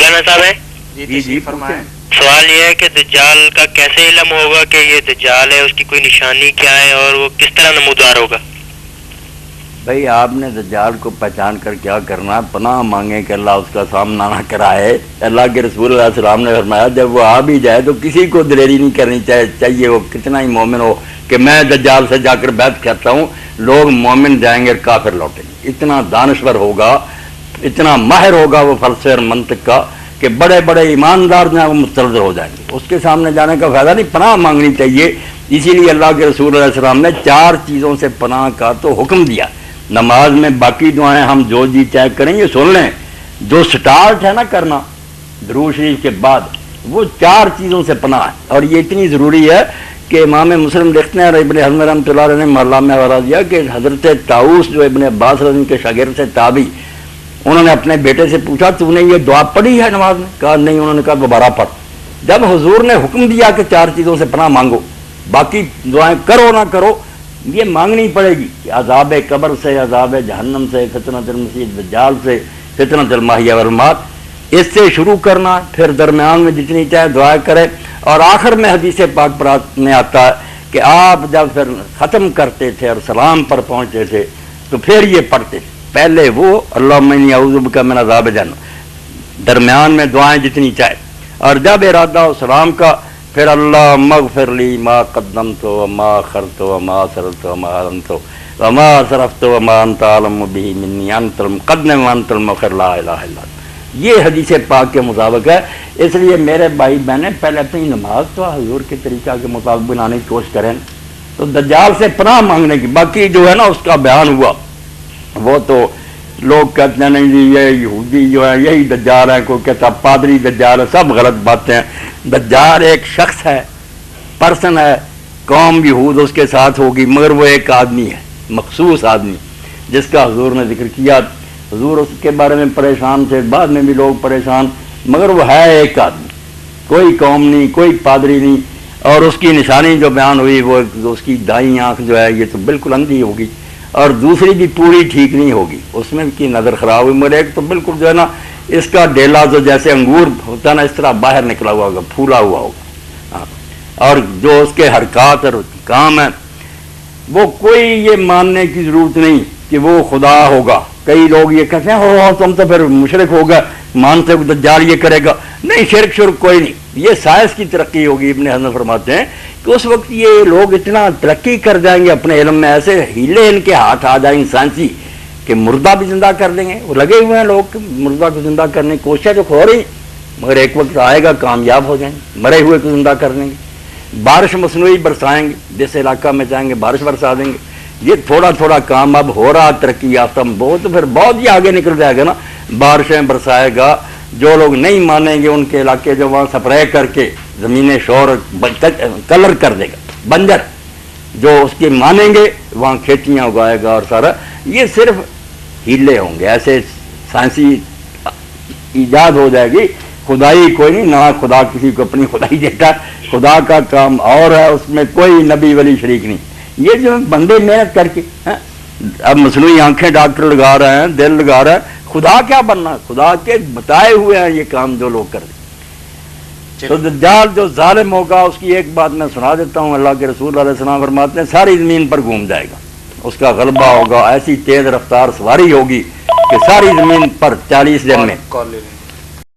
مولانا صاحب ہے جی فرمائیں. سوال یہ ہے کہ دجال کا کیسے علم ہوگا کہ یہ دجال ہے, اس کی کوئی نشانی کیا ہے اور وہ کس طرح نمودار ہوگا؟ بھائی آپ نے دجال کو پہچان کر کیا کرنا, پناہ مانگیں کہ اللہ اس کا سامنا نہ کرائے. اللہ کے رسول علیہ السلام نے فرمایا جب وہ آ بھی جائے تو کسی کو دلیری نہیں کرنی چاہیے وہ کتنا ہی مومن ہو کہ میں دجال سے جا کر بیعت کرتا ہوں. لوگ مومن جائیں گے اور کافر لوٹیں گے. اتنا دانشور ہوگا, اتنا ماہر ہوگا وہ فلسفے اور منطق کا کہ بڑے بڑے ایماندار جو ہیں وہ مسترد ہو جائیں گے. اس کے سامنے جانے کا فائدہ نہیں, پناہ مانگنی چاہیے. اسی لیے اللہ کے رسول علیہ السلام نے 4 چیزوں سے پناہ کا تو حکم دیا. نماز میں باقی دعائیں ہم جو جی چاہے کریں یہ سن لیں, جو سٹارٹ ہے نا کرنا درود شریف کے بعد, وہ 4 چیزوں سے پناہ ہے. اور یہ اتنی ضروری ہے کہ امام مسلم لکھتے ہیں اور ابن حزم رحمۃ اللہ علیہ نے محلہ میں حوالہ دیا کہ حضرت طاؤس جو ابن عباس رضی اللہ عنہ کے شاگرد سے تابعی, انہوں نے اپنے بیٹے سے پوچھا تو نے یہ دعا پڑھی ہے نماز میں؟ کہا نہیں. انہوں نے کہا دوبارہ پڑھ. جب حضور نے حکم دیا کہ 4 چیزوں سے پناہ مانگو, باقی دعائیں کرو نہ کرو یہ مانگنی پڑے گی کہ عذاب قبر سے, عذاب جہنم سے, فتنۃ المسیح دجال سے, فتنۃ المحیا والممات, اس سے شروع کرنا, پھر درمیان میں جتنی چاہے دعائیں کرے, اور آخر میں حدیث پاک پر میں آتا ہے کہ آپ جب پھر ختم کرتے تھے اور سلام پر پہنچتے تھے تو پھر یہ پڑھتے تھے. پہلے وہ اللہم انی اعوذ بک من عذاب جہنم, درمیان میں دعائیں جتنی چاہے, اور جب ارادہ ہو سلام کا پھر اللہم اغفر لی ما قدمت وما اخرت وما اسررت وما اعلنت وما اسرفت وما انت اعلم به منی انت المقدم وانت المؤخر لا الہ الا انت. یہ حدیث پاک کے مطابق ہے. اس لیے میرے بھائی بہنیں پہلے اپنی نماز تو حضور کے طریقہ کے مطابق بنانے کی کوشش کریں. تو دجال سے پناہ مانگنے کی باقی جو ہے نا اس کا بیان ہوا, وہ تو لوگ کہتے ہیں نہیں جی یہ یہودی جو ہے یہی دجال ہے, کوئی کہتا پادری دجال ہے, سب غلط باتیں ہیں. دجال ایک شخص ہے, پرسن ہے, قوم یہود اس کے ساتھ ہوگی, مگر وہ ایک آدمی ہے, مخصوص آدمی جس کا حضور نے ذکر کیا. حضور اس کے بارے میں پریشان تھے, بعد میں بھی لوگ پریشان, مگر وہ ہے ایک آدمی, کوئی قوم نہیں, کوئی پادری نہیں. اور اس کی نشانی جو بیان ہوئی وہ اس کی دائیں آنکھ جو ہے یہ تو بالکل اندھی ہوگی, اور دوسری بھی پوری ٹھیک نہیں ہوگی, اس میں کی نظر خراب ہوئی. مگر ایک تو بالکل جو ہے نا اس کا ڈیلا جو جیسے انگور ہوتا ہے نا اس طرح باہر نکلا ہوا ہوگا, پھولا ہوا ہوگا. اور جو اس کے حرکات اور کام ہیں وہ کوئی یہ ماننے کی ضرورت نہیں کہ وہ خدا ہوگا. کئی لوگ یہ کہتے ہیں ہو تم تو پھر مشرک ہوگا, مانتے ہو دجال یہ کرے گا. نہیں, شرک کوئی نہیں, یہ سائنس کی ترقی ہوگی. ابن حزم فرماتے ہیں کہ اس وقت یہ لوگ اتنا ترقی کر جائیں گے اپنے علم میں, ایسے ہیلے ان کے ہاتھ آ جائیں سائنسی کہ مردہ بھی زندہ کر دیں گے. وہ لگے ہوئے ہیں لوگ مردہ کو زندہ کرنے کی کوششیں تو ہو رہی, مگر ایک وقت آئے گا کامیاب ہو جائیں گے, مرے ہوئے کو زندہ کر دیں گے. بارش مصنوعی برسائیں گے, جس علاقہ میں چاہیں گے بارش برسا دیں گے. یہ تھوڑا تھوڑا کام اب ہو رہا ترقی یافتہ, بہت پھر بہت ہی آگے نکل جائے گا نا. بارشیں برسائے گا, جو لوگ نہیں مانیں گے ان کے علاقے جو وہاں سپرے کر کے زمینیں شور کلر کر دے گا بنجر, جو اس کے مانیں گے وہاں کھیتیاں اگائے گا اور سارا. یہ صرف ہیلے ہوں گے, ایسے سائنسی ایجاد ہو جائے گی. خدائی کوئی نہیں, نہ خدا کسی کو اپنی خدائی دیتا, خدا کا کام اور ہے, اس میں کوئی نبی ولی شریک نہیں. یہ جو بندے محنت کر کے اب مصنوعی آنکھیں ڈاکٹر لگا رہے ہیں, دل لگا رہے ہیں, خدا کیا بننا, خدا کے بتائے ہوئے ہیں یہ کام جو لوگ کر رہے. تو دجال جو ظالم ہوگا اس کی ایک بات میں سنا دیتا ہوں. اللہ کے رسول علیہ السلام فرماتے ہیں ساری زمین پر گھوم جائے گا, اس کا غلبہ ہوگا, ایسی تیز رفتار سواری ہوگی کہ ساری زمین پر 40 دن میں